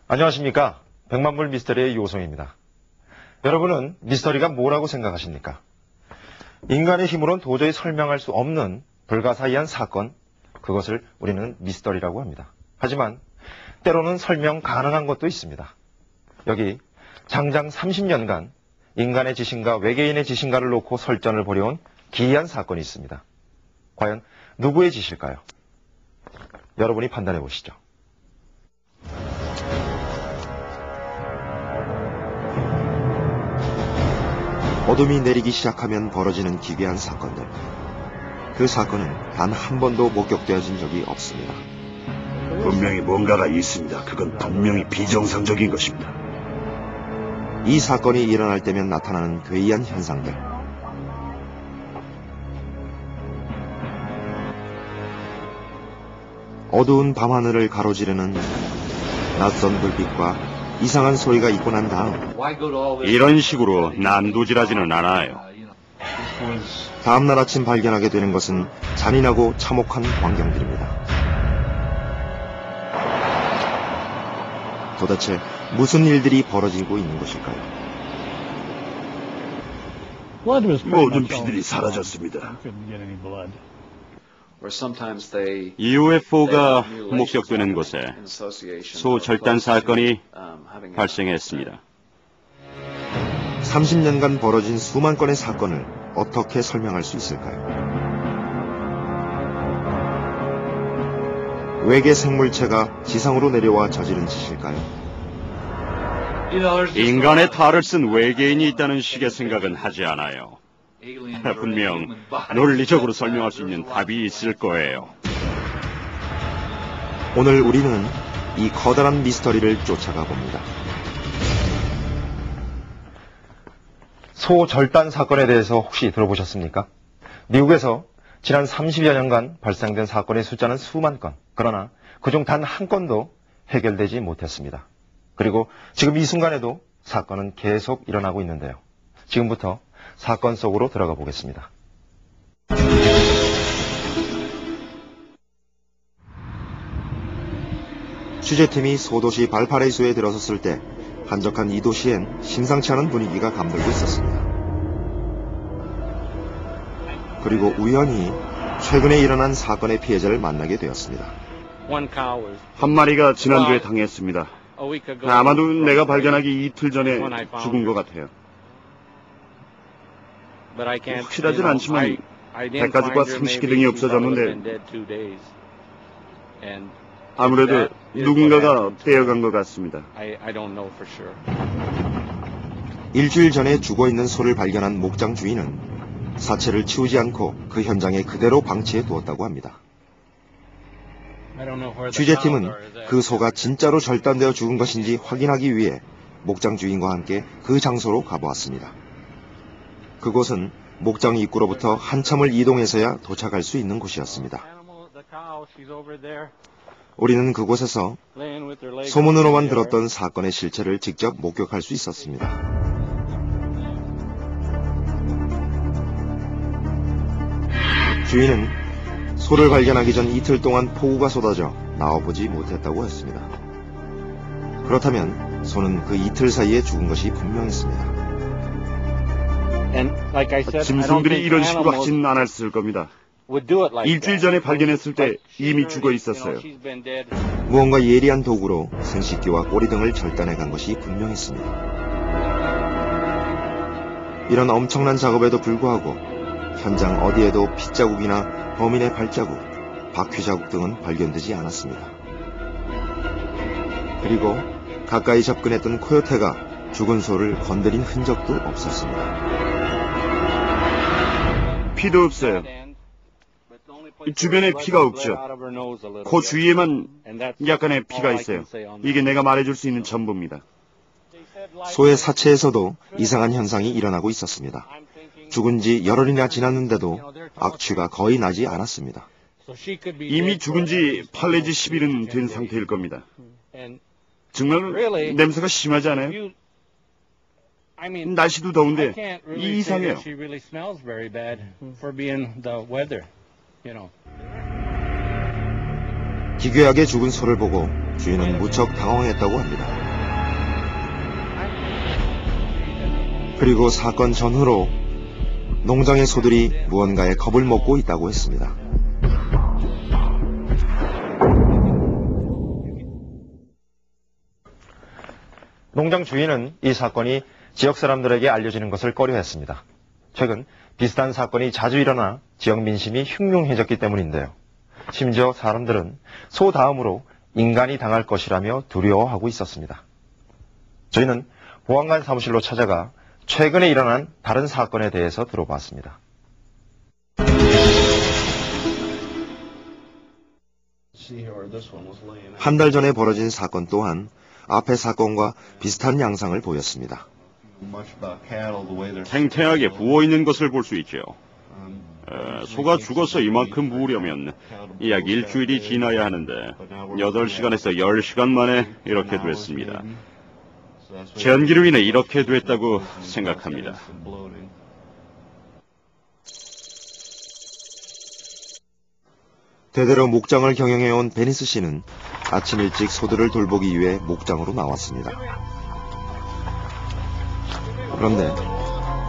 안녕하십니까. 백만불 미스터리의 요성입니다. 여러분은 미스터리가 뭐라고 생각하십니까? 인간의 힘으로는 도저히 설명할 수 없는 불가사의한 사건, 그것을 우리는 미스터리라고 합니다. 하지만 때로는 설명 가능한 것도 있습니다. 여기 장장 30년간 인간의 지신과 외계인의 지신가를 놓고 설전을 벌여온 기이한 사건이 있습니다. 과연 누구의 짓일까요? 여러분이 판단해 보시죠. 어둠이 내리기 시작하면 벌어지는 기괴한 사건들. 그 사건은 단 한 번도 목격되어진 적이 없습니다. 분명히 뭔가가 있습니다. 그건 분명히 비정상적인 것입니다. 이 사건이 일어날 때면 나타나는 괴이한 현상들. 어두운 밤하늘을 가로지르는 낯선 불빛과 이상한 소리가 있고 난 다음 이런 식으로 난도질하지는 않아요. 다음날 아침 발견하게 되는 것은 잔인하고 참혹한 광경들입니다. 도대체 무슨 일들이 벌어지고 있는 것일까요? 모든 피들이 사라졌습니다. UFO가 목격되는 곳에 소절단 사건이 발생했습니다. 30년간 벌어진 수만 건의 사건을 어떻게 설명할 수 있을까요? 외계 생물체가 지상으로 내려와 저지른 짓일까요? 인간의 탈을 쓴 외계인이 있다는 식의 생각은 하지 않아요. 분명 논리적으로 설명할 수 있는 답이 있을 거예요. 오늘 우리는 이 커다란 미스터리를 쫓아가 봅니다. 소절단 사건에 대해서 혹시 들어보셨습니까? 미국에서 지난 30여 년간 발생된 사건의 숫자는 수만 건. 그러나 그중 단 한 건도 해결되지 못했습니다. 그리고 지금 이 순간에도 사건은 계속 일어나고 있는데요. 지금부터 사건 속으로 들어가 보겠습니다. 취재팀이 소도시 발파레이소에 들어섰을 때 한적한 이 도시엔 심상치 않은 분위기가 감돌고 있었습니다. 그리고 우연히 최근에 일어난 사건의 피해자를 만나게 되었습니다. 한 마리가 지난주에 당했습니다. 아마도 내가 발견하기 이틀 전에 죽은 것 같아요. 확실하진 않지만 백가죽과 생식기 등이 없어졌는데 아무래도 누군가가 떼어간 것 같습니다. 일주일 전에 죽어있는 소를 발견한 목장 주인은 사체를 치우지 않고 그 현장에 그대로 방치해 두었다고 합니다. 취재팀은 그 소가 진짜로 절단되어 죽은 것인지 확인하기 위해 목장 주인과 함께 그 장소로 가보았습니다. 그곳은 목장 입구로부터 한참을 이동해서야 도착할 수 있는 곳이었습니다. 우리는 그곳에서 소문으로만 들었던 사건의 실체를 직접 목격할 수 있었습니다. 주인은 소를 발견하기 전 이틀 동안 폭우가 쏟아져 나와보지 못했다고 했습니다. 그렇다면 소는 그 이틀 사이에 죽은 것이 분명했습니다. 짐승들이 이런 식으로 하지는 않았을 겁니다. 일주일 전에 발견했을 때 이미 죽어 있었어요. 무언가 예리한 도구로 생식기와 꼬리 등을 절단해 간 것이 분명했습니다. 이런 엄청난 작업에도 불구하고 현장 어디에도 핏자국이나 범인의 발자국, 바퀴자국 등은 발견되지 않았습니다. 그리고 가까이 접근했던 코요테가 죽은 소를 건드린 흔적도 없었습니다. 피도 없어요. 주변에 피가 없죠. 코 주위에만 약간의 피가 있어요. 이게 내가 말해줄 수 있는 전부입니다. 소의 사체에서도 이상한 현상이 일어나고 있었습니다. 죽은 지 열흘이나 지났는데도 악취가 거의 나지 않았습니다. 이미 죽은 지 8 내지 10일은 된 상태일 겁니다. 정말 냄새가 심하지 않아요? 날씨도 더운데 이상해요. 기괴하게 죽은 소를 보고 주인은 무척 당황했다고 합니다. 그리고 사건 전후로 농장의 소들이 무언가에 겁을 먹고 있다고 했습니다. 농장 주인은 이 사건이 지역 사람들에게 알려지는 것을 꺼려했습니다. 최근 비슷한 사건이 자주 일어나 지역 민심이 흉흉해졌기 때문인데요. 심지어 사람들은 소 다음으로 인간이 당할 것이라며 두려워하고 있었습니다. 저희는 보안관 사무실로 찾아가 최근에 일어난 다른 사건에 대해서 들어봤습니다. 한 달 전에 벌어진 사건 또한 앞의 사건과 비슷한 양상을 보였습니다. 탱탱하게 부어있는 것을 볼 수 있죠. 소가 죽어서 이만큼 부으려면 약 일주일이 지나야 하는데 8시간에서 10시간 만에 이렇게 됐습니다. 전기로 인해 이렇게 됐다고 생각합니다. 대대로 목장을 경영해온 베니스 씨는 아침 일찍 소들을 돌보기 위해 목장으로 나왔습니다. 그런데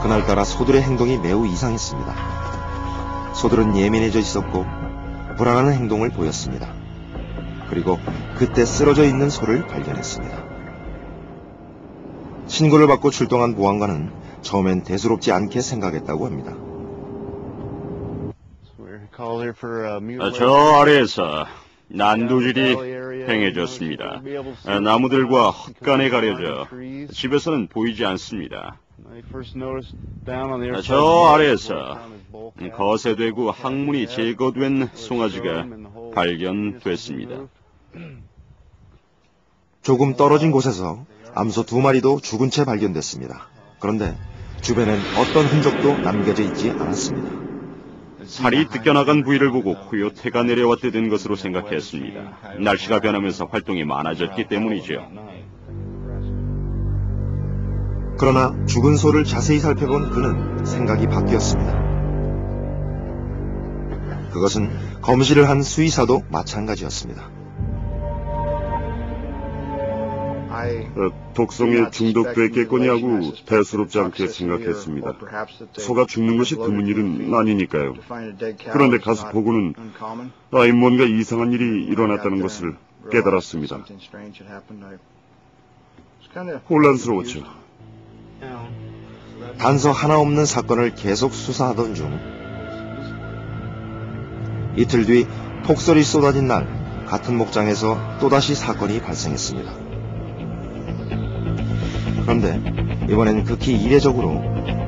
그날따라 소들의 행동이 매우 이상했습니다. 소들은 예민해져 있었고 불안한 행동을 보였습니다. 그리고 그때 쓰러져 있는 소를 발견했습니다. 신고를 받고 출동한 보안관은 처음엔 대수롭지 않게 생각했다고 합니다. 저 아래에서 난도질이 행해졌습니다. 나무들과 헛간에 가려져 집에서는 보이지 않습니다. 저 아래에서 거세되고 항문이 제거된 송아지가 발견됐습니다. 조금 떨어진 곳에서 암소 2마리도 죽은 채 발견됐습니다. 그런데 주변엔 어떤 흔적도 남겨져 있지 않았습니다. 살이 뜯겨나간 부위를 보고 코요테가 내려왔다는 것으로 생각했습니다. 날씨가 변하면서 활동이 많아졌기 때문이죠. 그러나 죽은 소를 자세히 살펴본 그는 생각이 바뀌었습니다. 그것은 검시를 한 수의사도 마찬가지였습니다. 독성에 중독됐겠거니 하고 대수롭지 않게 생각했습니다. 소가 죽는 것이 드문 일은 아니니까요. 그런데 가서 보고는 뭔가 이상한 일이 일어났다는 것을 깨달았습니다. 혼란스러웠죠. 단서 하나 없는 사건을 계속 수사하던 중 이틀 뒤 폭설이 쏟아진 날 같은 목장에서 또다시 사건이 발생했습니다. 그런데 이번엔 극히 이례적으로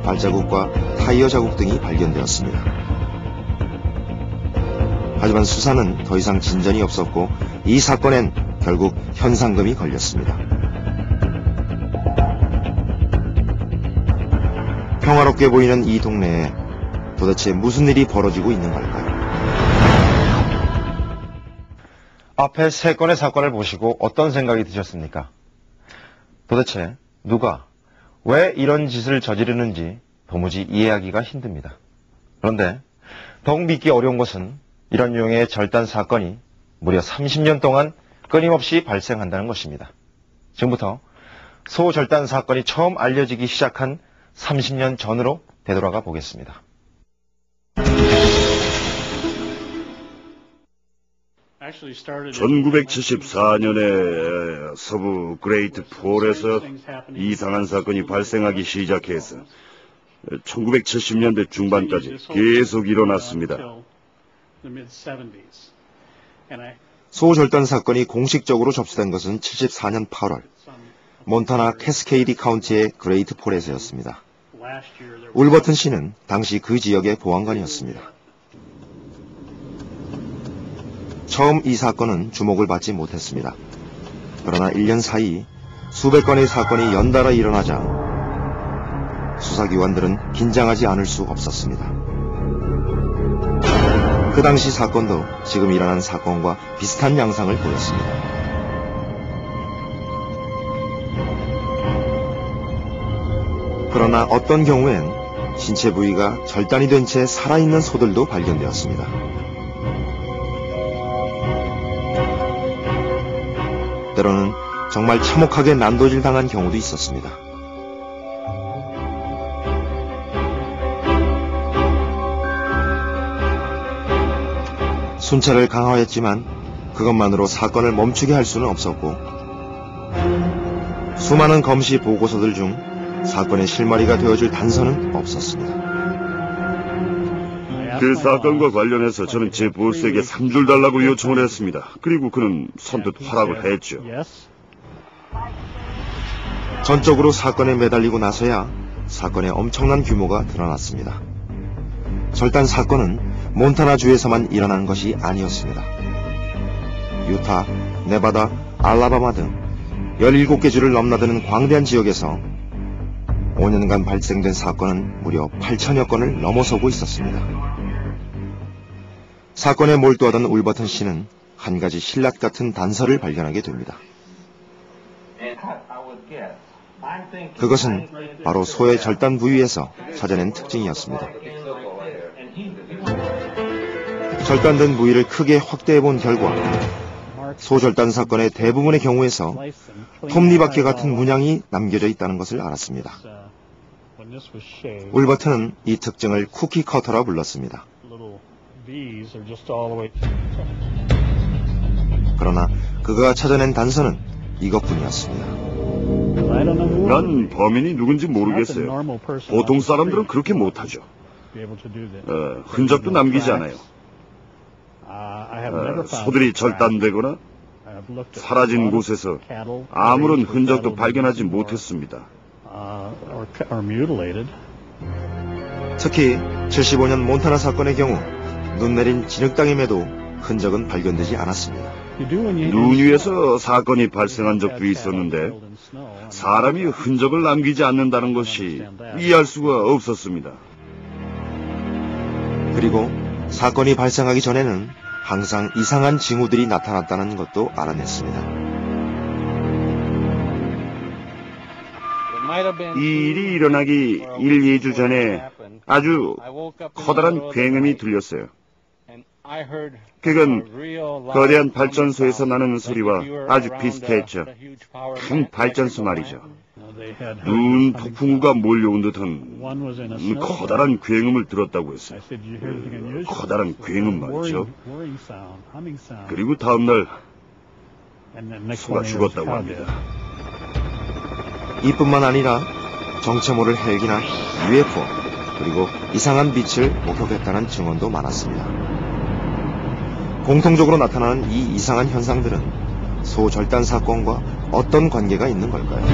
발자국과 타이어 자국 등이 발견되었습니다. 하지만 수사는 더 이상 진전이 없었고 이 사건엔 결국 현상금이 걸렸습니다. 평화롭게 보이는 이 동네에 도대체 무슨 일이 벌어지고 있는 걸까요? 앞에 3건의 사건을 보시고 어떤 생각이 드셨습니까? 도대체 누가 왜 이런 짓을 저지르는지 도무지 이해하기가 힘듭니다. 그런데 더욱 믿기 어려운 것은 이런 유형의 절단 사건이 무려 30년 동안 끊임없이 발생한다는 것입니다. 지금부터 소 절단 사건이 처음 알려지기 시작한 30년 전으로 되돌아가 보겠습니다. 1974년에 서부 그레이트 폴에서 이상한 사건이 발생하기 시작해서 1970년대 중반까지 계속 일어났습니다. 소 절단 사건이 공식적으로 접수된 것은 74년 8월 몬타나 캐스케이디 카운티의 그레이트 폴에서였습니다. 울버튼 씨는 당시 그 지역의 보안관이었습니다. 처음 이 사건은 주목을 받지 못했습니다. 그러나 1년 사이 수백 건의 사건이 연달아 일어나자 수사기관들은 긴장하지 않을 수 없었습니다. 그 당시 사건도 지금 일어난 사건과 비슷한 양상을 보였습니다. 그러나 어떤 경우엔 신체 부위가 절단이 된 채 살아있는 소들도 발견되었습니다. 때로는 정말 참혹하게 난도질 당한 경우도 있었습니다. 순찰을 강화했지만 그것만으로 사건을 멈추게 할 수는 없었고, 수많은 검시 보고서들 중 사건의 실마리가 되어줄 단서는 없었습니다. 그 사건과 관련해서 저는 제 보스에게 3줄 달라고 요청을 했습니다. 그리고 그는 선뜻 허락을 했죠. 전적으로 사건에 매달리고 나서야 사건의 엄청난 규모가 드러났습니다. 절단 사건은 몬타나주에서만 일어난 것이 아니었습니다. 유타, 네바다, 알라바마 등 17개 주를 넘나드는 광대한 지역에서 5년간 발생된 사건은 무려 8천여 건을 넘어서고 있었습니다. 사건에 몰두하던 울버튼 씨는 한 가지 신라 같은 단서를 발견하게 됩니다. 그것은 바로 소의 절단 부위에서 찾아낸 특징이었습니다. 절단된 부위를 크게 확대해 본 결과 소절단 사건의 대부분의 경우에서 톱니바퀴 같은 문양이 남겨져 있다는 것을 알았습니다. 울버튼은 이 특징을 쿠키 커터라 불렀습니다. 그러나 그가 찾아낸 단서는 이것뿐이었습니다. 난 범인이 누군지 모르겠어요. 보통 사람들은 그렇게 못하죠. 흔적도 남기지 않아요. 소들이 절단되거나 사라진 곳에서 아무런 흔적도 발견하지 못했습니다. 특히 75년 몬타나 사건의 경우 눈 내린 진흙땅임에도 흔적은 발견되지 않았습니다. 눈 위에서 사건이 발생한 적도 있었는데 사람이 흔적을 남기지 않는다는 것이 이해할 수가 없었습니다. 그리고 사건이 발생하기 전에는 항상 이상한 징후들이 나타났다는 것도 알아냈습니다. 이 일이 일어나기 1, 2주 전에 아주 커다란 굉음이 들렸어요. 그건 거대한 발전소에서 나는 소리와 아주 비슷했죠. 큰 발전소 말이죠. 눈 폭풍우가 몰려온 듯한 커다란 굉음을 들었다고 했어요. 커다란 굉음 말이죠. 그리고 다음날 소가 죽었다고 합니다. 이뿐만 아니라 정체 모를 헬기나 UFO 그리고 이상한 빛을 목격했다는 증언도 많았습니다. 공통적으로 나타나는 이 이상한 현상들은 소 절단 사건과 어떤 관계가 있는 걸까요?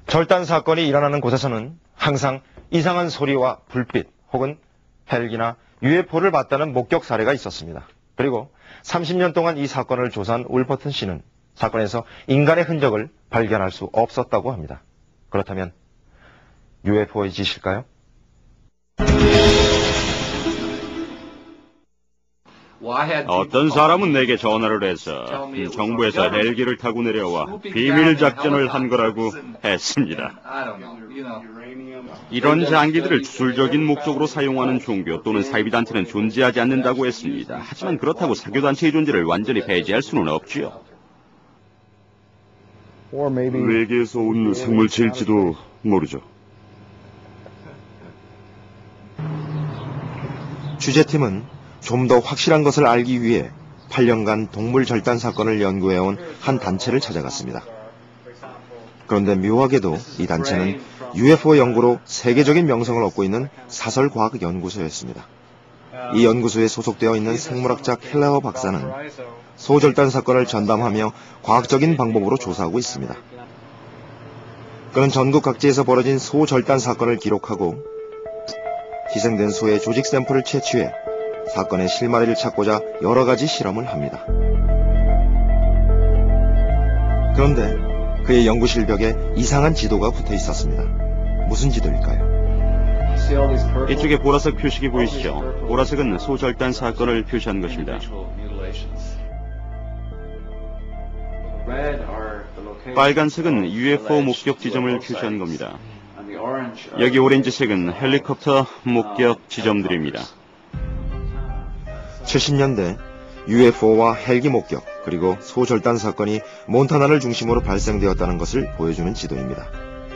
절단 사건이 일어나는 곳에서는 항상 이상한 소리와 불빛 혹은 헬기나 UFO를 봤다는 목격 사례가 있었습니다. 그리고 30년 동안 이 사건을 조사한 울버튼 씨는 사건에서 인간의 흔적을 발견할 수 없었다고 합니다. 그렇다면 UFO의 짓일까요? 어떤 사람은 내게 전화를 해서 정부에서 헬기를 타고 내려와 비밀 작전을 한 거라고 했습니다. 이런 장기들을 주술적인 목적으로 사용하는 종교 또는 사이비단체는 존재하지 않는다고 했습니다. 하지만 그렇다고 사교단체의 존재를 완전히 배제할 수는 없지요. 외계에서 온 생물체일지도 모르죠. 취재팀은 좀 더 확실한 것을 알기 위해 8년간 동물 절단 사건을 연구해온 한 단체를 찾아갔습니다. 그런데 묘하게도 이 단체는 UFO 연구로 세계적인 명성을 얻고 있는 사설과학연구소였습니다. 이 연구소에 소속되어 있는 생물학자 켈레허 박사는 소절단 사건을 전담하며 과학적인 방법으로 조사하고 있습니다. 그는 전국 각지에서 벌어진 소절단 사건을 기록하고 희생된 소의 조직 샘플을 채취해 사건의 실마리를 찾고자 여러 가지 실험을 합니다. 그런데 그의 연구실 벽에 이상한 지도가 붙어 있었습니다. 무슨 지도일까요? 이쪽에 보라색 표식이 보이시죠? 보라색은 소절단 사건을 표시한 것입니다. 빨간색은 UFO 목격 지점을 표시한 겁니다. 여기 오렌지색은 헬리콥터 목격 지점들입니다. 70년대 UFO와 헬기 목격 그리고 소절단 사건이 몬타나를 중심으로 발생되었다는 것을 보여주는 지도입니다.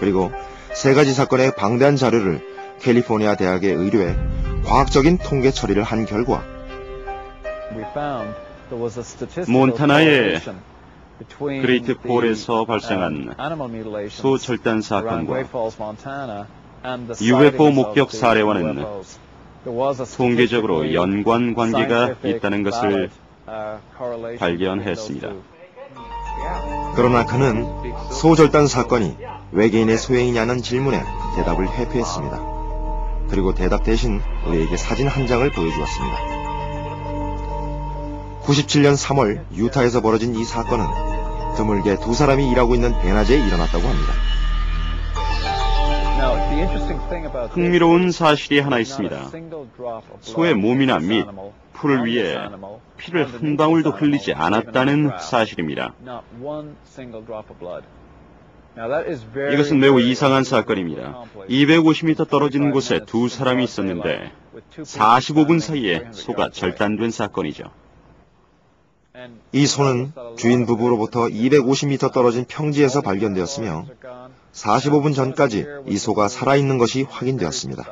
그리고 세 가지 사건의 방대한 자료를 캘리포니아 대학에 의뢰해 과학적인 통계 처리를 한 결과 몬타나의 그레이트 폴에서 발생한 소절단 사건과 UFO 목격 사례와는 통계적으로 연관 관계가 있다는 것을 발견했습니다. 그러나 그는 소절단 사건이 외계인의 소행이냐는 질문에 대답을 회피했습니다. 그리고 대답 대신 우리에게 사진 한 장을 보여주었습니다. 97년 3월 유타에서 벌어진 이 사건은 드물게 두 사람이 일하고 있는 배낮에 일어났다고 합니다. 흥미로운 사실이 하나 있습니다. 소의 몸이나 및 풀을 위해 피를 한 방울도 흘리지 않았다는 사실입니다. 이것은 매우 이상한 사건입니다. 250m 떨어진 곳에 두 사람이 있었는데 45분 사이에 소가 절단된 사건이죠. 이 소는 주인 부부로부터 250m 떨어진 평지에서 발견되었으며 45분 전까지 이 소가 살아있는 것이 확인되었습니다.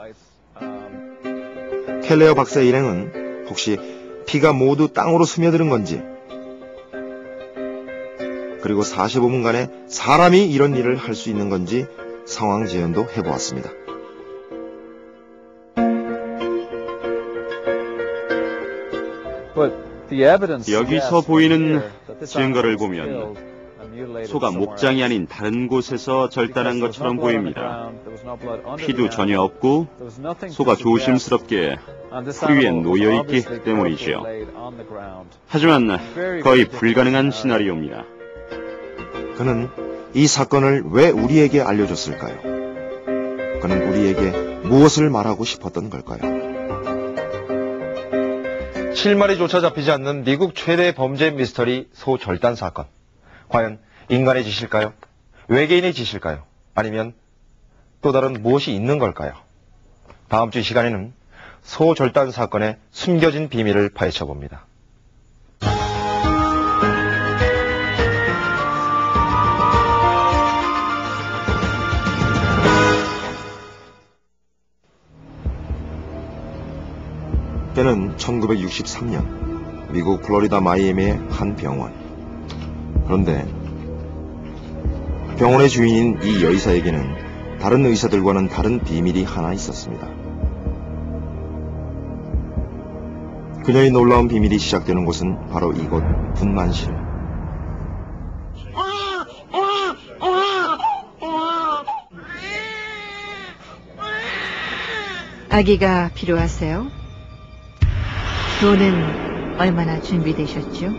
켈레어 박사의 일행은 혹시 피가 모두 땅으로 스며드는 건지 그리고 45분간에 사람이 이런 일을 할 수 있는 건지 상황 재현도 해보았습니다. 여기서 보이는 증거를 보면 소가 목장이 아닌 다른 곳에서 절단한 것처럼 보입니다. 피도 전혀 없고 소가 조심스럽게 풀 위에 놓여있기 때문이지요. 하지만 거의 불가능한 시나리오입니다. 그는 이 사건을 왜 우리에게 알려줬을까요? 그는 우리에게 무엇을 말하고 싶었던 걸까요? 실마리조차 잡히지 않는 미국 최대 범죄 미스터리 소절단 사건. 과연 인간의 짓일까요? 외계인의 짓일까요? 아니면 또 다른 무엇이 있는 걸까요? 다음 주 이 시간에는 소절단 사건의 숨겨진 비밀을 파헤쳐 봅니다. 때는 1963년 미국 플로리다 마이애미의 한 병원. 그런데 병원의 주인인 이 여의사에게는 다른 의사들과는 다른 비밀이 하나 있었습니다. 그녀의 놀라운 비밀이 시작되는 곳은 바로 이곳 분만실. 아기가 필요하세요? 돈은 얼마나 준비되셨죠?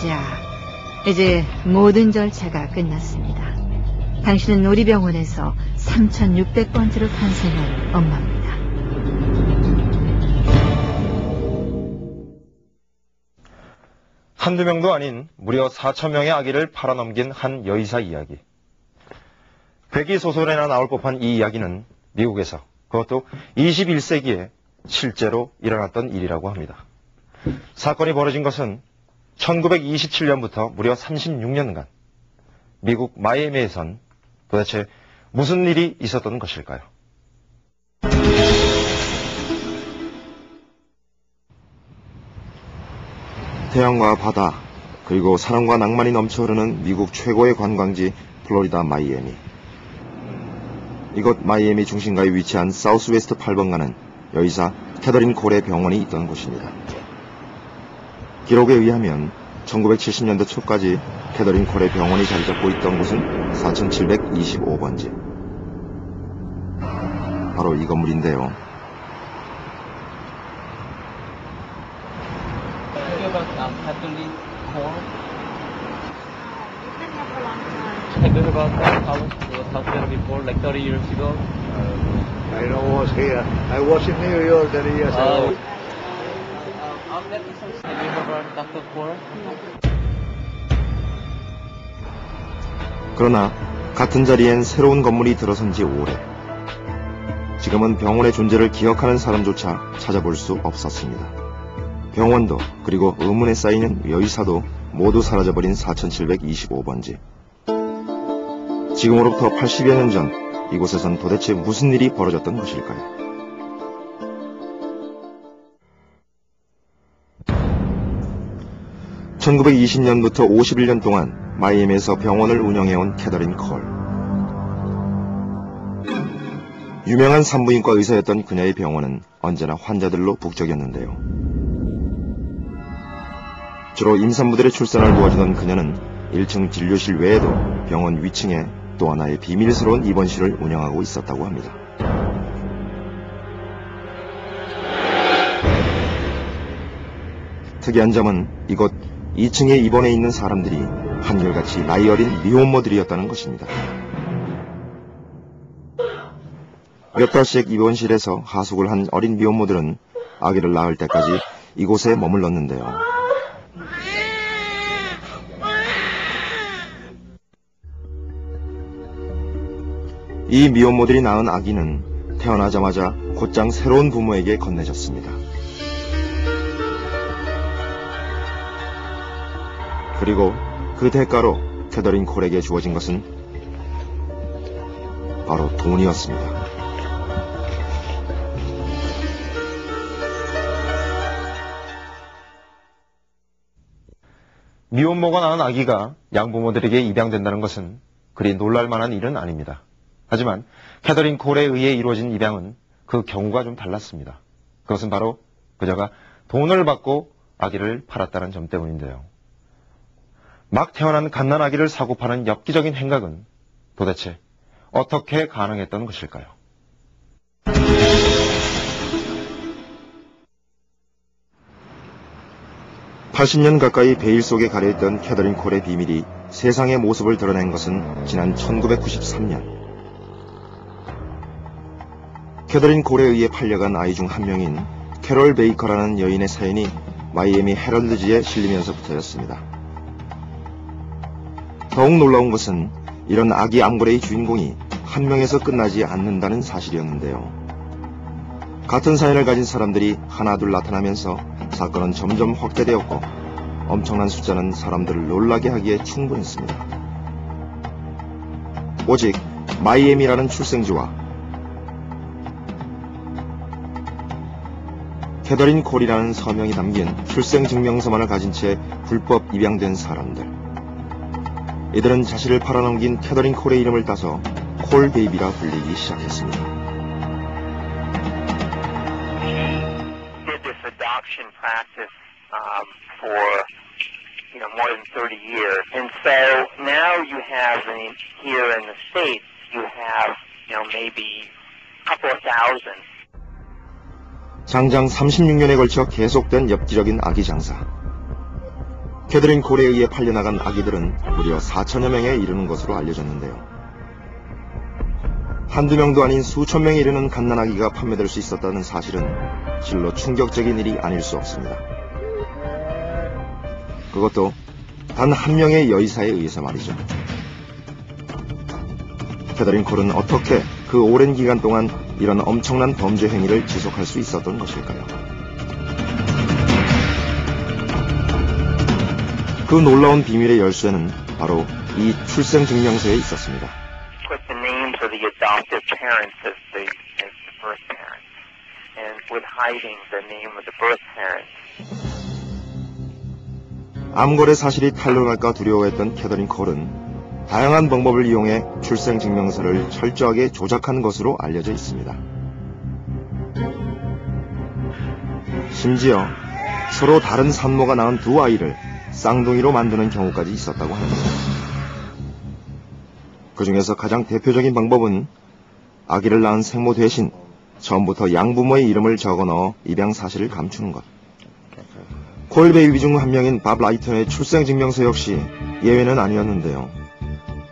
자, 이제 모든 절차가 끝났습니다. 당신은 우리 병원에서 3,600번째로 탄생한 엄마입니다. 한두 명도 아닌 무려 4,000명의 아기를 팔아넘긴 한 여의사 이야기. 괴기소설에나 나올 법한 이 이야기는 미국에서, 그것도 21세기에 실제로 일어났던 일이라고 합니다. 사건이 벌어진 것은 1927년부터 무려 36년간 미국 마이애미에선 도대체 무슨 일이 있었던 것일까요? 태양과 바다, 그리고 사랑과 낭만이 넘쳐 흐르는 미국 최고의 관광지 플로리다 마이애미. 이곳 마이애미 중심가에 위치한 사우스웨스트 8번가는 여의사 캐더린 콜의 병원이 있던 곳입니다. 기록에 의하면 1970년대 초까지 캐더린 콜의 병원이 자리 잡고 있던 곳은 4725번지. 바로 이 건물인데요. Have you heard about that house? It was out there before, like 30 years ago. I know was here. I was in New York 30 years ago. Have you heard about Dr. Quora? 그러나 같은 자리엔 새로운 건물이 들어선 지 오래. 지금은 병원의 존재를 기억하는 사람조차 찾아볼 수 없었습니다. 병원도 그리고 의문에 쌓이는 여의사도 모두 사라져버린 4725번지. 지금으로부터 80여 년 전 이곳에선 도대체 무슨 일이 벌어졌던 것일까요? (1920년부터) 51년 동안 마이애미에서 병원을 운영해온 캐더린 콜. 유명한 산부인과 의사였던 그녀의 병원은 언제나 환자들로 북적였는데요. 주로 임산부들의 출산을 도와주던 그녀는 1층 진료실 외에도 병원 위층에 또 하나의 비밀스러운 입원실을 운영하고 있었다고 합니다. 특이한 점은 이곳 2층에 입원해 있는 사람들이 한결같이 나이 어린 미혼모들이었다는 것입니다. 몇 달씩 입원실에서 하숙을 한 어린 미혼모들은 아기를 낳을 때까지 이곳에 머물렀는데요. 이 미혼모들이 낳은 아기는 태어나자마자 곧장 새로운 부모에게 건네졌습니다. 그리고 그 대가로 캐더린 콜에게 주어진 것은 바로 돈이었습니다. 미혼모가 낳은 아기가 양부모들에게 입양된다는 것은 그리 놀랄만한 일은 아닙니다. 하지만 캐더린 콜에 의해 이루어진 입양은 그 경우가 좀 달랐습니다. 그것은 바로 그녀가 돈을 받고 아기를 팔았다는 점 때문인데요. 막 태어난 갓난 아기를 사고 파는 엽기적인 행각은 도대체 어떻게 가능했던 것일까요? (80년) 가까이 베일 속에 가려있던 캐더린 콜의 비밀이 세상의 모습을 드러낸 것은 지난 1993년. 캐더린 콜에 의해 팔려간 아이 중 한 명인 캐롤 베이커라는 여인의 사연이 마이애미 헤럴드지에 실리면서부터였습니다. 더욱 놀라운 것은 이런 아기 암거래의 주인공이 한 명에서 끝나지 않는다는 사실이었는데요. 같은 사연을 가진 사람들이 하나둘 나타나면서 사건은 점점 확대되었고 엄청난 숫자는 사람들을 놀라게 하기에 충분했습니다. 오직 마이애미라는 출생지와 캐더린 콜이라는 서명이 담긴 출생증명서만을 가진 채 불법 입양된 사람들. 이들은 자신을 팔아넘긴 캐더린 콜의 이름을 따서 콜 베이비라 불리기 시작했습니다. Did this adoption practice for more than 30 years, and so now you have here in the States you have maybe a couple of thousand. 장장 36년에 걸쳐 계속된 엽기적인 아기 장사. 캐더린 콜에 의해 팔려나간 아기들은 무려 4천여 명에 이르는 것으로 알려졌는데요. 한두 명도 아닌 수천 명에 이르는 갓난아기가 판매될 수 있었다는 사실은 실로 충격적인 일이 아닐 수 없습니다. 그것도 단 한 명의 여의사에 의해서 말이죠. 캐더린 콜은 어떻게 그 오랜 기간 동안 이런 엄청난 범죄 행위를 지속할 수 있었던 것일까요? 그 놀라운 비밀의 열쇠는 바로 이 출생증명서에 있었습니다. Put the names of the adoptive parents as the birth parents, and with hiding the name of the birth parents. 암거래 사실이 탄로날까 두려워했던 캐더린 콜은 다양한 방법을 이용해 출생증명서를 철저하게 조작한 것으로 알려져 있습니다. 심지어 서로 다른 산모가 낳은 두 아이를 쌍둥이로 만드는 경우까지 있었다고 합니다. 그 중에서 가장 대표적인 방법은 아기를 낳은 생모 대신 처음부터 양부모의 이름을 적어 넣어 입양 사실을 감추는 것. 콜 베이비 중 한 명인 밥 라이턴의 출생증명서 역시 예외는 아니었는데요.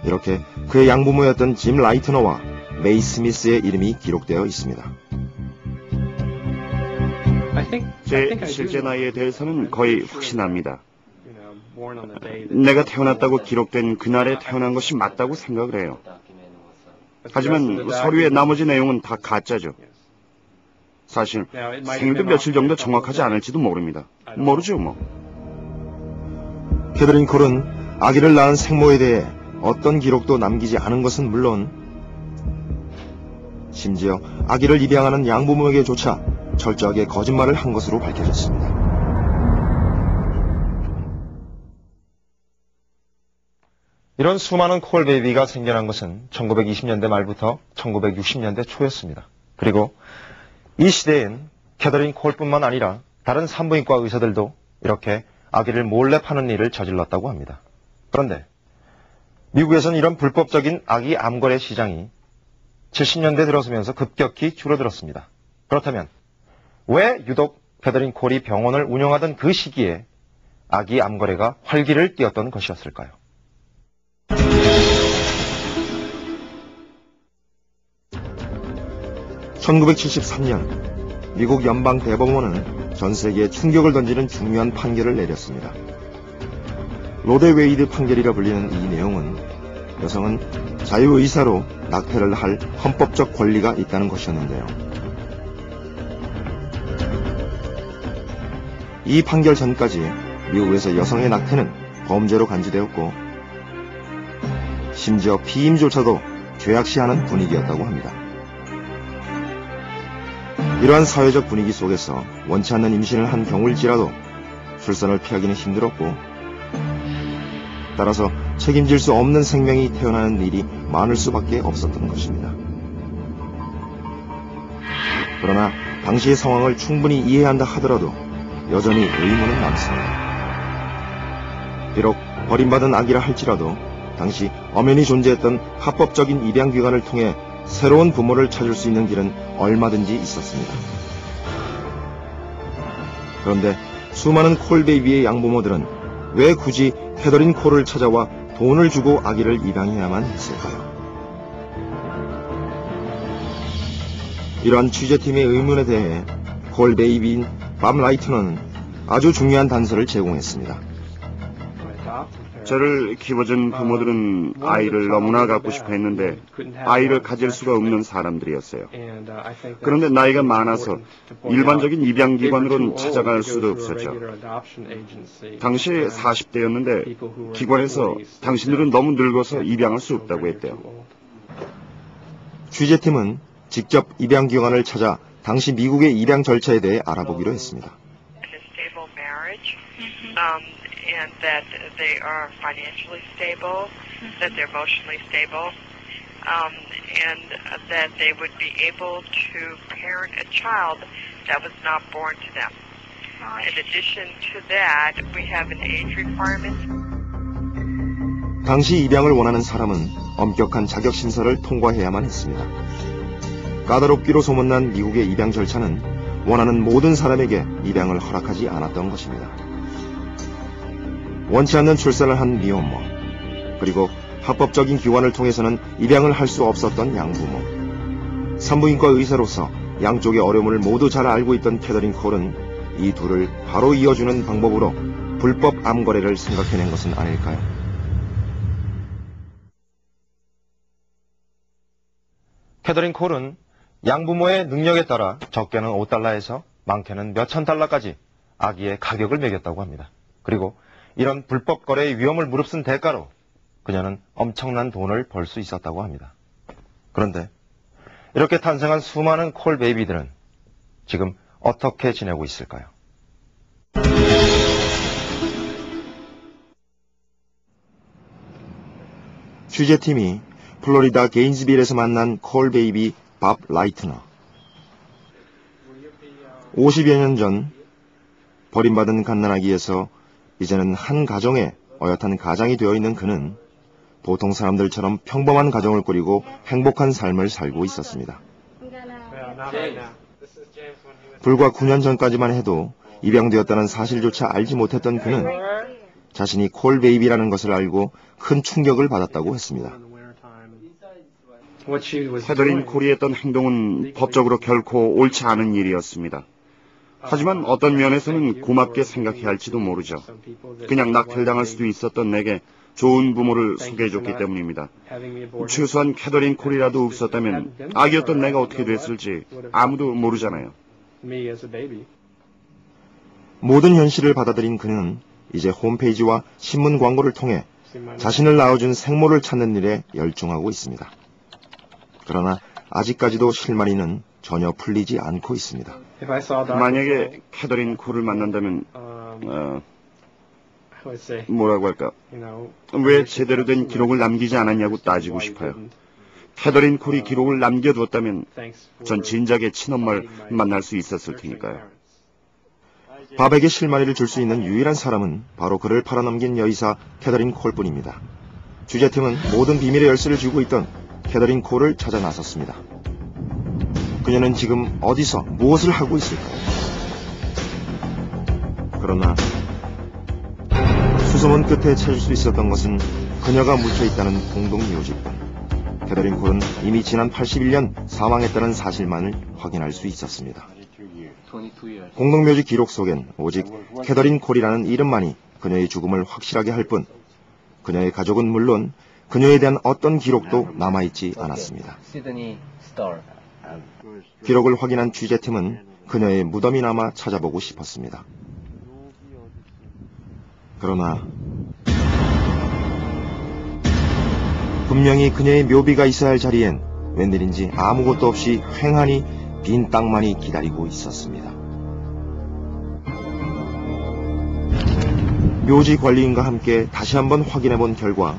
이렇게 그의 양부모였던 짐 라이트너와 메이 스미스의 이름이 기록되어 있습니다. 제 실제 나이에 대해서는 거의 확신합니다. 내가 태어났다고 기록된 그날에 태어난 것이 맞다고 생각을 해요. 하지만 서류의 나머지 내용은 다 가짜죠. 사실 생일도 며칠 정도 정확하지 않을지도 모릅니다. 모르죠 뭐. 캐더린 콜은 아기를 낳은 생모에 대해 어떤 기록도 남기지 않은 것은 물론 심지어 아기를 입양하는 양부모에게조차 철저하게 거짓말을 한 것으로 밝혀졌습니다. 이런 수많은 콜 베이비가 생겨난 것은 1920년대 말부터 1960년대 초였습니다. 그리고 이 시대엔 캐더린 콜뿐만 아니라 다른 산부인과 의사들도 이렇게 아기를 몰래 파는 일을 저질렀다고 합니다. 그런데 미국에서는 이런 불법적인 아기 암거래 시장이 70년대 들어서면서 급격히 줄어들었습니다. 그렇다면 왜 유독 캐더린 콜이 병원을 운영하던 그 시기에 아기 암거래가 활기를 띠었던 것이었을까요? (1973년) 미국 연방 대법원은 전 세계에 충격을 던지는 중요한 판결을 내렸습니다. 로데 웨이드 판결이라 불리는 이 내용은 여성은 자유의사로 낙태를 할 헌법적 권리가 있다는 것이었는데요. 이 판결 전까지 미국에서 여성의 낙태는 범죄로 간주되었고 심지어 피임조차도 죄악시하는 분위기였다고 합니다. 이러한 사회적 분위기 속에서 원치 않는 임신을 한 경우일지라도 출산을 피하기는 힘들었고 따라서 책임질 수 없는 생명이 태어나는 일이 많을 수밖에 없었던 것입니다. 그러나 당시의 상황을 충분히 이해한다 하더라도 여전히 의문은 남습니다. 비록 버림받은 아기라 할지라도 당시 엄연히 존재했던 합법적인 입양기관을 통해 새로운 부모를 찾을 수 있는 길은 얼마든지 있었습니다. 그런데 수많은 콜베이비의 양부모들은 왜 굳이 캐더린 콜을 찾아와 돈을 주고 아기를 입양해야만 했을까요? 이러한 취재팀의 의문에 대해 콜베이비인 밥 라이트너는 아주 중요한 단서를 제공했습니다. 저를 키워준 부모들은 아이를 너무나 갖고 싶어 했는데 아이를 가질 수가 없는 사람들이었어요. 그런데 나이가 많아서 일반적인 입양기관으로는 찾아갈 수도 없었죠. 당시 40대였는데 기관에서 당신들은 너무 늙어서 입양할 수 없다고 했대요. 취재팀은 직접 입양기관을 찾아 당시 미국의 입양 절차에 대해 알아보기로 했습니다. And that they are financially stable, that they're emotionally stable, and that they would be able to parent a child that was not born to them. In addition to that, we have an age requirement. 당시 입양을 원하는 사람은 엄격한 자격 심사를 통과해야만 했습니다. 까다롭기로 소문난 미국의 입양 절차는 원하는 모든 사람에게 입양을 허락하지 않았던 것입니다. 원치 않는 출산을 한 미혼모, 그리고 합법적인 기관을 통해서는 입양을 할 수 없었던 양부모, 산부인과 의사로서 양쪽의 어려움을 모두 잘 알고 있던 캐더린 콜은 이 둘을 바로 이어주는 방법으로 불법 암거래를 생각해낸 것은 아닐까요? 캐더린 콜은 양부모의 능력에 따라 적게는 $5에서 많게는 몇천 달러까지 아기의 가격을 매겼다고 합니다. 그리고 이런 불법 거래의 위험을 무릅쓴 대가로 그녀는 엄청난 돈을 벌 수 있었다고 합니다. 그런데 이렇게 탄생한 수많은 콜 베이비들은 지금 어떻게 지내고 있을까요? 취재팀이 플로리다 게인즈빌에서 만난 콜 베이비 밥 라이트너. 50여 년 전 버림받은 갓난아기에서 이제는 한 가정에 어엿한 가장이 되어 있는 그는 보통 사람들처럼 평범한 가정을 꾸리고 행복한 삶을 살고 있었습니다. 불과 9년 전까지만 해도 입양되었다는 사실조차 알지 못했던 그는 자신이 콜 베이비라는 것을 알고 큰 충격을 받았다고 했습니다. 캐더린 콜이 했던 행동은 법적으로 결코 옳지 않은 일이었습니다. 하지만 어떤 면에서는 고맙게 생각해야 할지도 모르죠. 그냥 낙태를 당할 수도 있었던 내게 좋은 부모를 소개해줬기 때문입니다. 최소한 캐더린 콜이라도 없었다면 아기였던 내가 어떻게 됐을지 아무도 모르잖아요. me as a baby. 모든 현실을 받아들인 그는 이제 홈페이지와 신문 광고를 통해 자신을 낳아준 생모를 찾는 일에 열중하고 있습니다. 그러나 아직까지도 실마리는 전혀 풀리지 않고 있습니다. If I saw Dr. 만약에 캐더린 콜을 만난다면 I would say, 뭐라고 할까? you know, 왜 제대로 된 기록을 남기지 않았냐고 따지고 싶어요. 캐더린 콜이 기록을 남겨두었다면 thanks for 전 진작에 친엄마를 만날 수 있었을 테니까요. 밥에게 실마리를 줄 수 있는 유일한 사람은 바로 그를 팔아넘긴 여의사 캐더린 콜뿐입니다. 주재팀은 모든 비밀의 열쇠를 쥐고 있던 캐더린 콜을 찾아 나섰습니다. 그녀는 지금 어디서 무엇을 하고 있을까요? 그러나 수소문 끝에 찾을 수 있었던 것은 그녀가 묻혀있다는 공동묘지뿐. 캐더린 콜은 이미 지난 81년 사망했다는 사실만을 확인할 수 있었습니다. 공동묘지 기록 속엔 오직 캐더린 콜이라는 이름만이 그녀의 죽음을 확실하게 할 뿐, 그녀의 가족은 물론 그녀에 대한 어떤 기록도 남아있지 않았습니다. 기록을 확인한 취재팀은 그녀의 무덤이나마 찾아보고 싶었습니다. 그러나 분명히 그녀의 묘비가 있어야 할 자리엔 웬일인지 아무것도 없이 횡하니 빈 땅만이 기다리고 있었습니다. 묘지 관리인과 함께 다시 한번 확인해본 결과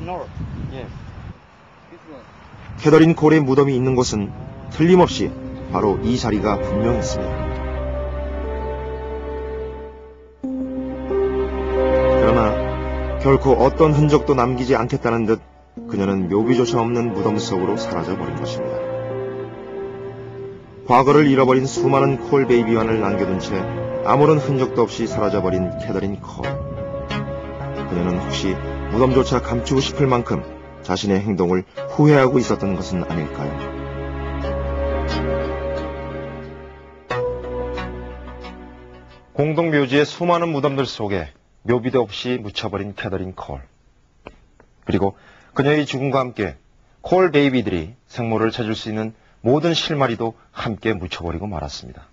캐더린 콜의 무덤이 있는 곳은 틀림없이 바로 이 자리가 분명했습니다. 그러나 결코 어떤 흔적도 남기지 않겠다는 듯 그녀는 묘비조차 없는 무덤 속으로 사라져버린 것입니다. 과거를 잃어버린 수많은 콜 베이비완을 남겨둔 채 아무런 흔적도 없이 사라져버린 캐더린 콜. 그녀는 혹시 무덤조차 감추고 싶을 만큼 자신의 행동을 후회하고 있었던 것은 아닐까요? 공동묘지의 수많은 무덤들 속에 묘비도 없이 묻혀버린 캐더린 콜. 그리고 그녀의 죽음과 함께 콜 베이비들이 생모를 찾을 수 있는 모든 실마리도 함께 묻혀버리고 말았습니다.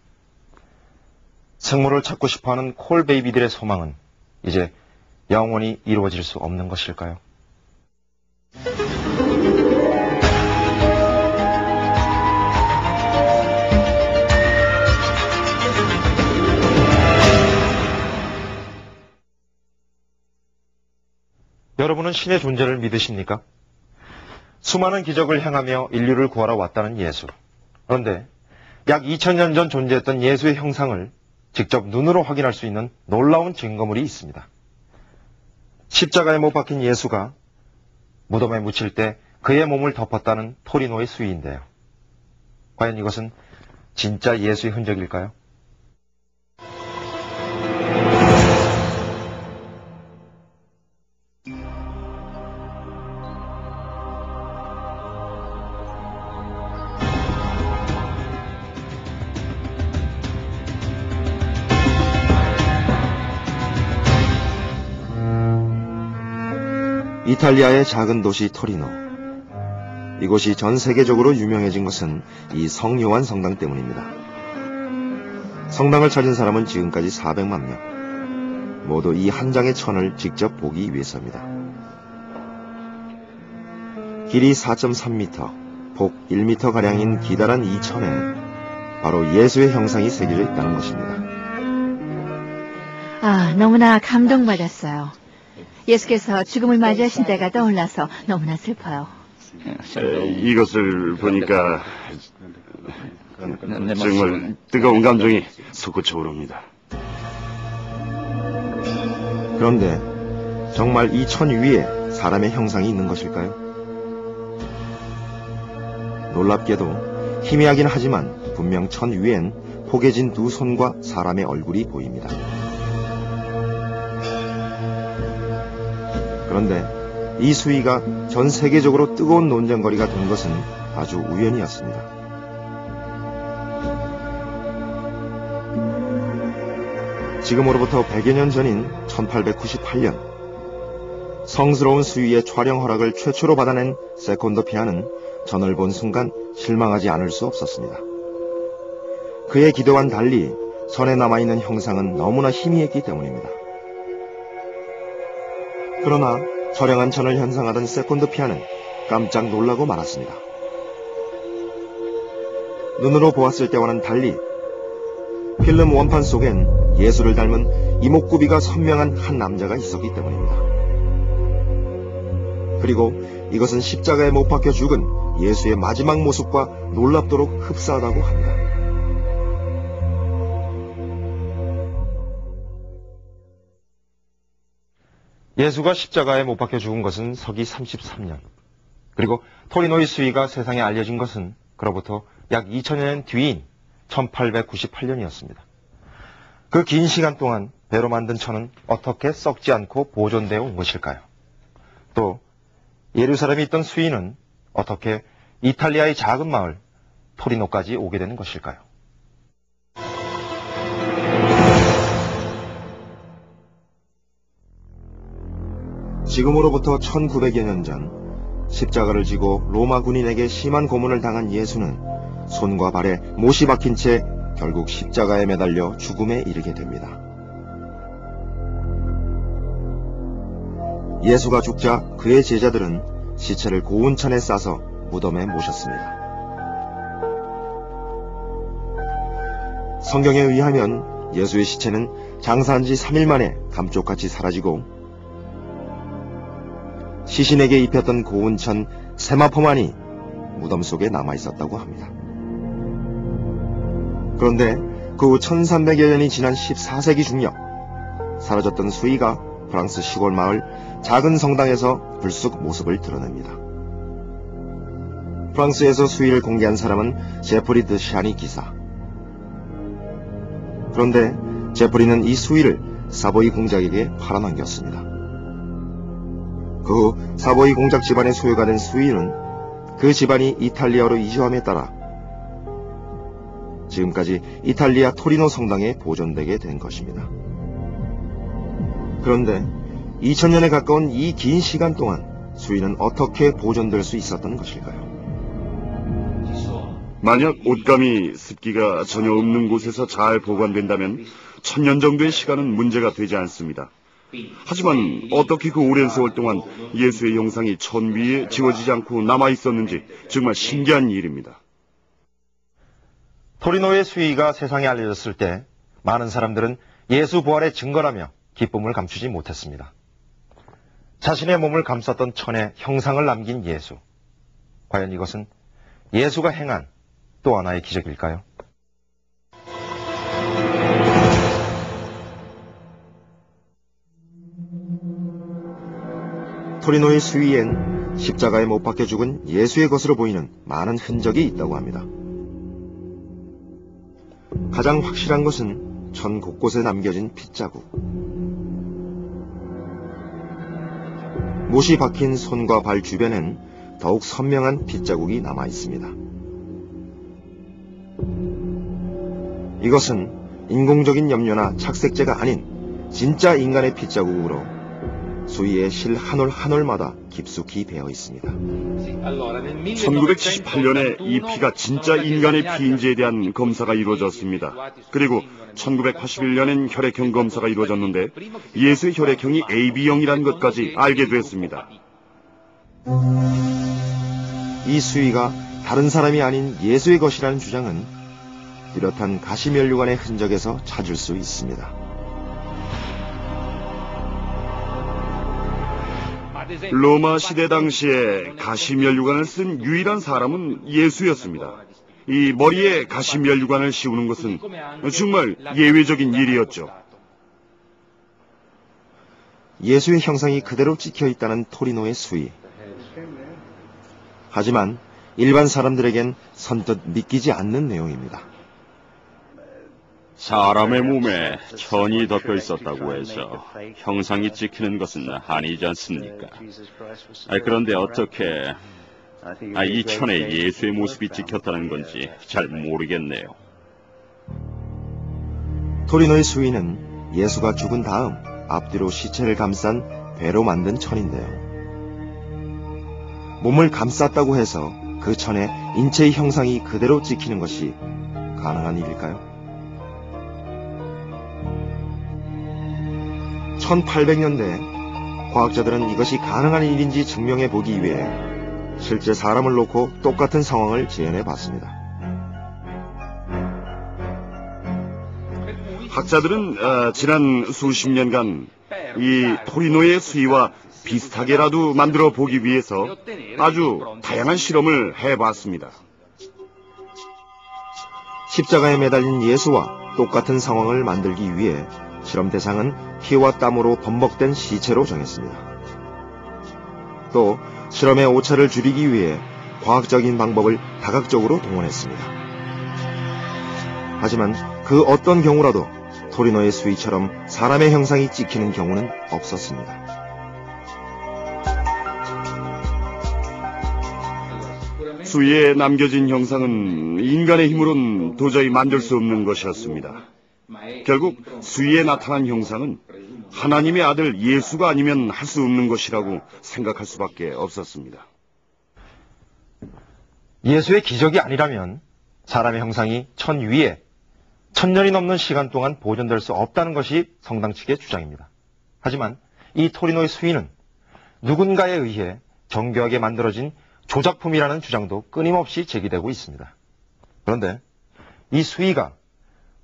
생모를 찾고 싶어하는 콜 베이비들의 소망은 이제 영원히 이루어질 수 없는 것일까요? 여러분은 신의 존재를 믿으십니까? 수많은 기적을 행하며 인류를 구하러 왔다는 예수. 그런데 약 2000년 전 존재했던 예수의 형상을 직접 눈으로 확인할 수 있는 놀라운 증거물이 있습니다. 십자가에 못 박힌 예수가 무덤에 묻힐 때 그의 몸을 덮었다는 토리노의 수위인데요. 과연 이것은 진짜 예수의 흔적일까요? 이탈리아의 작은 도시 토리노. 이곳이 전 세계적으로 유명해진 것은 이 성요한 성당 때문입니다. 성당을 찾은 사람은 지금까지 400만 명. 모두 이 한 장의 천을 직접 보기 위해서입니다. 길이 4.3m, 폭 1m가량인 기다란 이 천에 바로 예수의 형상이 새겨져 있다는 것입니다. 아, 너무나 감동받았어요. 예수께서 죽음을 맞이하신 때가 떠올라서 너무나 슬퍼요. 이것을 보니까 정말 뜨거운 감정이 솟구쳐 오릅니다. 그런데 정말 이 천 위에 사람의 형상이 있는 것일까요? 놀랍게도 희미하긴 하지만 분명 천 위엔 포개진 두 손과 사람의 얼굴이 보입니다. 그런데 이 수위가 전 세계적으로 뜨거운 논쟁거리가 된 것은 아주 우연이었습니다. 지금으로부터 100여 년 전인 1898년, 성스러운 수위의 촬영 허락을 최초로 받아낸 세콘도 피아는 전을 본 순간 실망하지 않을 수 없었습니다. 그의 기대와는 달리 선에 남아있는 형상은 너무나 희미했기 때문입니다. 그러나 처량한 천을 현상하던 세콘드 피아는 깜짝 놀라고 말았습니다. 눈으로 보았을 때와는 달리 필름 원판 속엔 예수를 닮은 이목구비가 선명한 한 남자가 있었기 때문입니다. 그리고 이것은 십자가에 못 박혀 죽은 예수의 마지막 모습과 놀랍도록 흡사하다고 합니다. 예수가 십자가에 못 박혀 죽은 것은 서기 33년, 그리고 토리노의 수위가 세상에 알려진 것은 그로부터 약 2000년 뒤인 1898년이었습니다. 그 긴 시간 동안 배로 만든 천은 어떻게 썩지 않고 보존되어 온 것일까요? 또 예루살렘에 있던 수위는 어떻게 이탈리아의 작은 마을 토리노까지 오게 되는 것일까요? 지금으로부터 1900여 년 전 십자가를 지고 로마 군인에게 심한 고문을 당한 예수는 손과 발에 못이 박힌 채 결국 십자가에 매달려 죽음에 이르게 됩니다. 예수가 죽자 그의 제자들은 시체를 고운 천에 싸서 무덤에 모셨습니다. 성경에 의하면 예수의 시체는 장사한 지 3일 만에 감쪽같이 사라지고 시신에게 입혔던 고운 천 세마포만이 무덤 속에 남아있었다고 합니다. 그런데 그 후 1300여 년이 지난 14세기 중엽, 사라졌던 수위가 프랑스 시골 마을 작은 성당에서 불쑥 모습을 드러냅니다. 프랑스에서 수위를 공개한 사람은 제프리 드 샤니 기사. 그런데 제프리는 이 수위를 사보이 공작에게 팔아넘겼습니다. 그 후 사보이 공작 집안의 소유가 된 수위는 그 집안이 이탈리아로 이주함에 따라 지금까지 이탈리아 토리노 성당에 보존되게 된 것입니다. 그런데 2000년에 가까운 이 긴 시간 동안 수위는 어떻게 보존될 수 있었던 것일까요? 만약 옷감이 습기가 전혀 없는 곳에서 잘 보관된다면 1000년 정도의 시간은 문제가 되지 않습니다. 하지만 어떻게 그 오랜 세월 동안 예수의 형상이 천 위에 지워지지 않고 남아있었는지 정말 신기한 일입니다. 토리노의 수위가 세상에 알려졌을 때 많은 사람들은 예수 부활의 증거라며 기쁨을 감추지 못했습니다. 자신의 몸을 감쌌던 천에 형상을 남긴 예수. 과연 이것은 예수가 행한 또 하나의 기적일까요? 토리노의 수위엔 십자가에 못 박혀 죽은 예수의 것으로 보이는 많은 흔적이 있다고 합니다. 가장 확실한 것은 천 곳곳에 남겨진 핏자국. 못이 박힌 손과 발 주변엔 더욱 선명한 핏자국이 남아 있습니다. 이것은 인공적인 염료나 착색제가 아닌 진짜 인간의 핏자국으로 수위의 실 한 올 한 올마다 깊숙이 배어 있습니다. 1978년에 이 피가 진짜 인간의 피인지에 대한 검사가 이루어졌습니다. 그리고 1981년엔 혈액형 검사가 이루어졌는데 예수의 혈액형이 AB형이라는 것까지 알게 됐습니다. 이 수위가 다른 사람이 아닌 예수의 것이라는 주장은 뚜렷한 가시면류관의 흔적에서 찾을 수 있습니다. 로마 시대 당시에 가시면류관을 쓴 유일한 사람은 예수였습니다. 이 머리에 가시면류관을 씌우는 것은 정말 예외적인 일이었죠. 예수의 형상이 그대로 찍혀 있다는 토리노의 수위. 하지만 일반 사람들에겐 선뜻 믿기지 않는 내용입니다. 사람의 몸에 천이 덮여 있었다고 해서 형상이 찍히는 것은 아니지 않습니까? 그런데 어떻게 이 천에 예수의 모습이 찍혔다는 건지 잘 모르겠네요. 토리노의 수위는 예수가 죽은 다음 앞뒤로 시체를 감싼 배로 만든 천인데요. 몸을 감쌌다고 해서 그 천에 인체의 형상이 그대로 찍히는 것이 가능한 일일까요? 1800년대 과학자들은 이것이 가능한 일인지 증명해 보기 위해 실제 사람을 놓고 똑같은 상황을 재현해 봤습니다. 학자들은 지난 수십 년간 이 토리노의 수위와 비슷하게라도 만들어 보기 위해서 아주 다양한 실험을 해봤습니다. 십자가에 매달린 예수와 똑같은 상황을 만들기 위해 실험 대상은 피와 땀으로 범벅된 시체로 정했습니다. 또 실험의 오차를 줄이기 위해 과학적인 방법을 다각적으로 동원했습니다. 하지만 그 어떤 경우라도 토리노의 수위처럼 사람의 형상이 찍히는 경우는 없었습니다. 수위에 남겨진 형상은 인간의 힘으로는 도저히 만들 수 없는 것이었습니다. 결국 수위에 나타난 형상은 하나님의 아들 예수가 아니면 할 수 없는 것이라고 생각할 수밖에 없었습니다. 예수의 기적이 아니라면 사람의 형상이 천 위에 1000년이 넘는 시간 동안 보존될 수 없다는 것이 성당 측의 주장입니다. 하지만 이 토리노의 수위는 누군가에 의해 정교하게 만들어진 조작품이라는 주장도 끊임없이 제기되고 있습니다. 그런데 이 수위가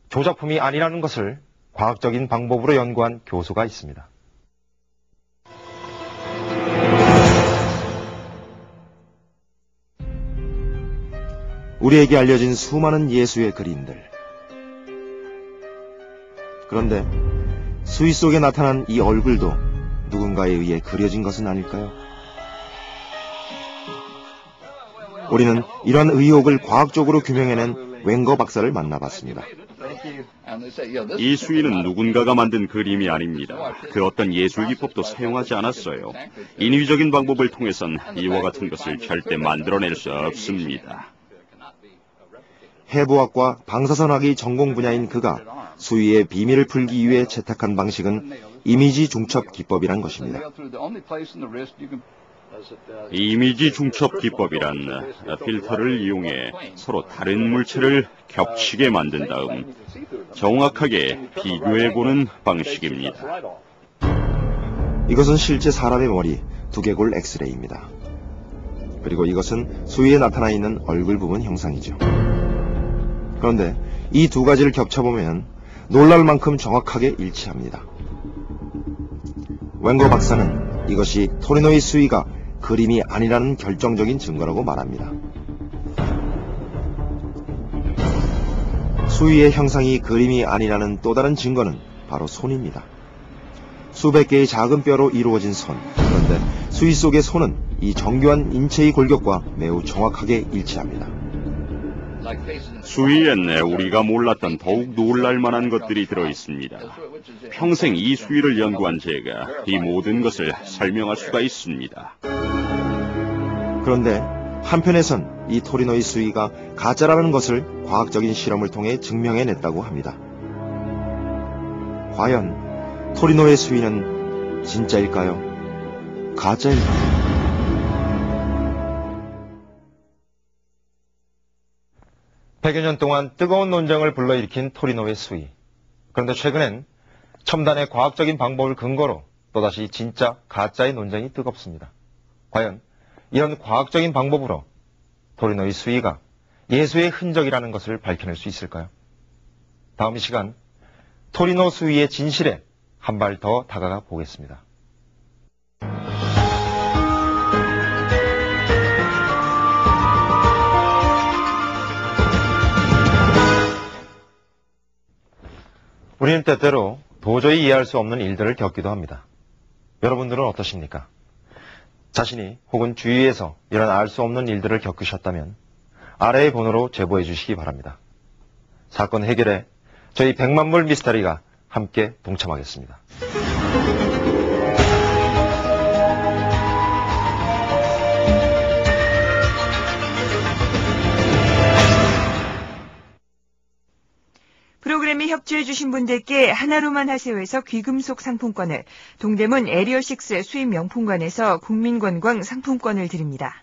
조작품이 아니라는 것을 과학적인 방법으로 연구한 교수가 있습니다. 우리에게 알려진 수많은 예수의 그림들. 그런데 수위 속에 나타난 이 얼굴도 누군가에 의해 그려진 것은 아닐까요? 우리는 이런 의혹을 과학적으로 규명해낸 웸거 박사를 만나봤습니다. 이 수위는 누군가가 만든 그림이 아닙니다. 그 어떤 예술 기법도 사용하지 않았어요. 인위적인 방법을 통해선 이와 같은 것을 절대 만들어낼 수 없습니다. 해부학과 방사선학이 전공 분야인 그가 수위의 비밀을 풀기 위해 채택한 방식은 이미지 중첩 기법이란 것입니다. 이미지 중첩 기법이란 필터를 이용해 서로 다른 물체를 겹치게 만든 다음 정확하게 비교해보는 방식입니다. 이것은 실제 사람의 머리 두개골 엑스레이입니다. 그리고 이것은 수위에 나타나 있는 얼굴 부분 형상이죠. 그런데 이 두 가지를 겹쳐보면 놀랄 만큼 정확하게 일치합니다. 웸거 박사는 이것이 토리노의 수위가 그림이 아니라는 결정적인 증거라고 말합니다. 수위의 형상이 그림이 아니라는 또 다른 증거는 바로 손입니다. 수백 개의 작은 뼈로 이루어진 손. 그런데 수위 속의 손은 이 정교한 인체의 골격과 매우 정확하게 일치합니다. 수위엔 우리가 몰랐던 더욱 놀랄 만한 것들이 들어있습니다. 평생 이 수위를 연구한 제가 이 모든 것을 설명할 수가 있습니다. 그런데 한편에선 이 토리노의 수위가 가짜라는 것을 과학적인 실험을 통해 증명해냈다고 합니다. 과연 토리노의 수위는 진짜일까요? 가짜일까요? 100여 년 동안 뜨거운 논쟁을 불러일으킨 토리노의 수위. 그런데 최근엔 첨단의 과학적인 방법을 근거로 또다시 진짜 가짜의 논쟁이 뜨겁습니다. 과연 이런 과학적인 방법으로 토리노의 수위가 예수의 흔적이라는 것을 밝혀낼 수 있을까요? 다음 이 시간 토리노 수위의 진실에 한 발 더 다가가 보겠습니다. 우리는 때때로 도저히 이해할 수 없는 일들을 겪기도 합니다. 여러분들은 어떠십니까? 자신이 혹은 주위에서 이런 알 수 없는 일들을 겪으셨다면 아래의 번호로 제보해 주시기 바랍니다. 사건 해결에 저희 100만불 미스터리가 함께 동참하겠습니다. 프로그램에 협조해주신 분들께 하나로만 하세요에서 귀금속 상품권을, 동대문 에리어6 수입 명품관에서 국민관광 상품권을 드립니다.